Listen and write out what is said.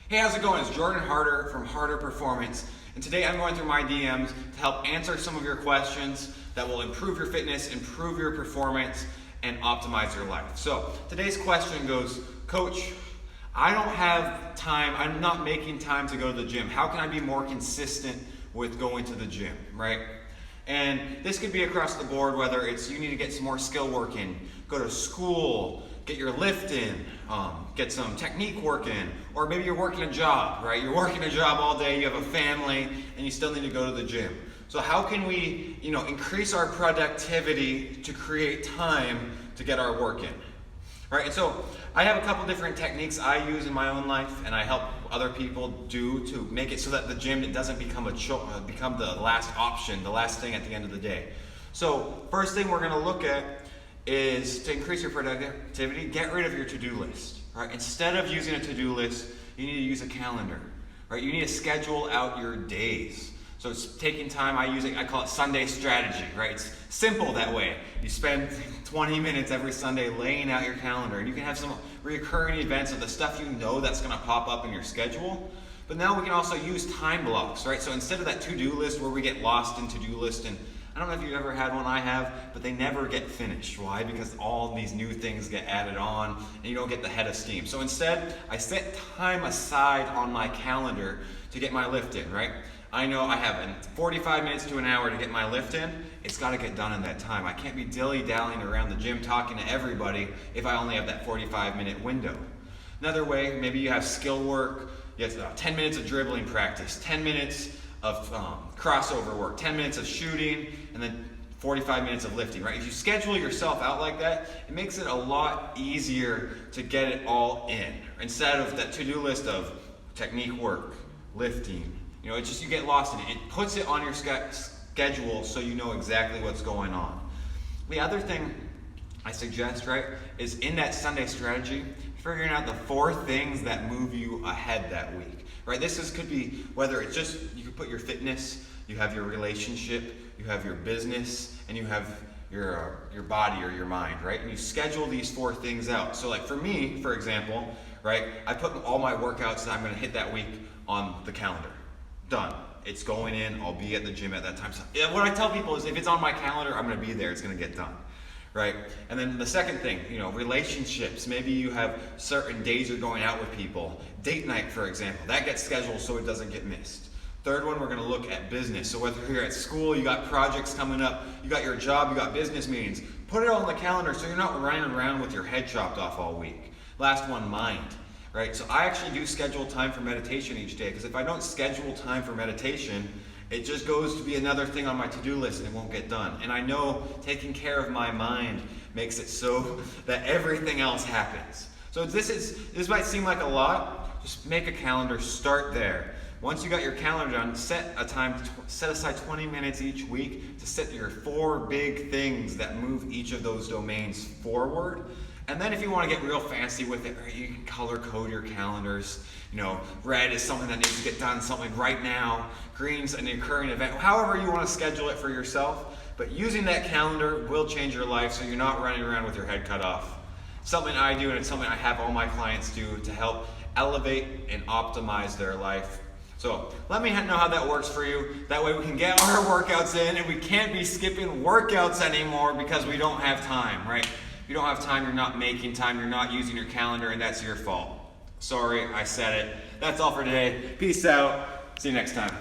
Hey, how's it going? It's Jordan Harder from Harder Performance, and today I'm going through my DMs to help answer some of your questions that will improve your fitness, improve your performance, and optimize your life. So today's question goes, Coach, I don't have time, I'm not making time to go to the gym. How can I be more consistent with going to the gym, right? And this could be across the board, whether it's you need to get some more skill work in, go to school, get your lift in, get some technique work in, or maybe you're working a job, right? You're working a job all day, you have a family, and you still need to go to the gym. So how can we, increase our productivity to create time to get our work in? Right, and so I have a couple different techniques I use in my own life, and I help other people do to make it so that the gym doesn't become become the last option, the last thing at the end of the day. So first thing we're going to look at is to increase your productivity, get rid of your to-do list. Right, instead of using a to-do list, you need to use a calendar. Right, you need to schedule out your days. So it's taking time, I call it Sunday strategy, right? It's simple that way. You spend 20 minutes every Sunday laying out your calendar, and you can have some recurring events of the stuff you know that's gonna pop up in your schedule. But now we can also use time blocks, right? So instead of that to-do list where we get lost in to-do list, and I don't know if you've ever had one, I have, but they never get finished. Why? Because all these new things get added on, and you don't get the head of steam. So instead, I set time aside on my calendar to get my lift in, right? I know I have 45 minutes to an hour to get my lift in. It's got to get done in that time. I can't be dilly-dallying around the gym talking to everybody if I only have that 45-minute window. Another way, maybe you have skill work. You have 10 minutes of dribbling practice, 10 minutes of crossover work, 10 minutes of shooting, and then 45 minutes of lifting, right? If you schedule yourself out like that, it makes it a lot easier to get it all in. Instead of that to-do list of technique work, lifting, it's just you get lost in it. It puts it on your schedule so you know exactly what's going on. The other thing I suggest, right, is in that Sunday strategy, figuring out the 4 things that move you ahead that week, right? Could be whether it's just, you could put your fitness, you have your relationship, you have your business, and you have your body or your mind, right? And you schedule these 4 things out. So like for me, for example, right, I put all my workouts that I'm gonna hit that week on the calendar. Done. It's going in. I'll be at the gym at that time. So, what I tell people is if it's on my calendar, I'm going to be there. It's going to get done. Right? And then the second thing, relationships. Maybe you have certain days you're going out with people. Date night, for example. That gets scheduled so it doesn't get missed. Third one, we're going to look at business. So whether you're at school, you got projects coming up, you got your job, you got business meetings, put it all on the calendar so you're not running around with your head chopped off all week. Last one, mind. Right, so I actually do schedule time for meditation each day, because if I don't schedule time for meditation, it just goes to be another thing on my to-do list and it won't get done. And I know taking care of my mind makes it so that everything else happens. So this might seem like a lot. Just make a calendar, start there. Once you got your calendar done, set aside 20 minutes each week to set your 4 big things that move each of those domains forward. And then if you want to get real fancy with it, you can color code your calendars. Red is something that needs to get done, something right now. Green's an occurring event. However you want to schedule it for yourself. But using that calendar will change your life so you're not running around with your head cut off. Something I do, and it's something I have all my clients do to help elevate and optimize their life. So let me know how that works for you. That way we can get our workouts in, and we can't be skipping workouts anymore because we don't have time, right? If you don't have time, you're not making time, you're not using your calendar, and that's your fault. Sorry, I said it. That's all for today. Peace out. See you next time.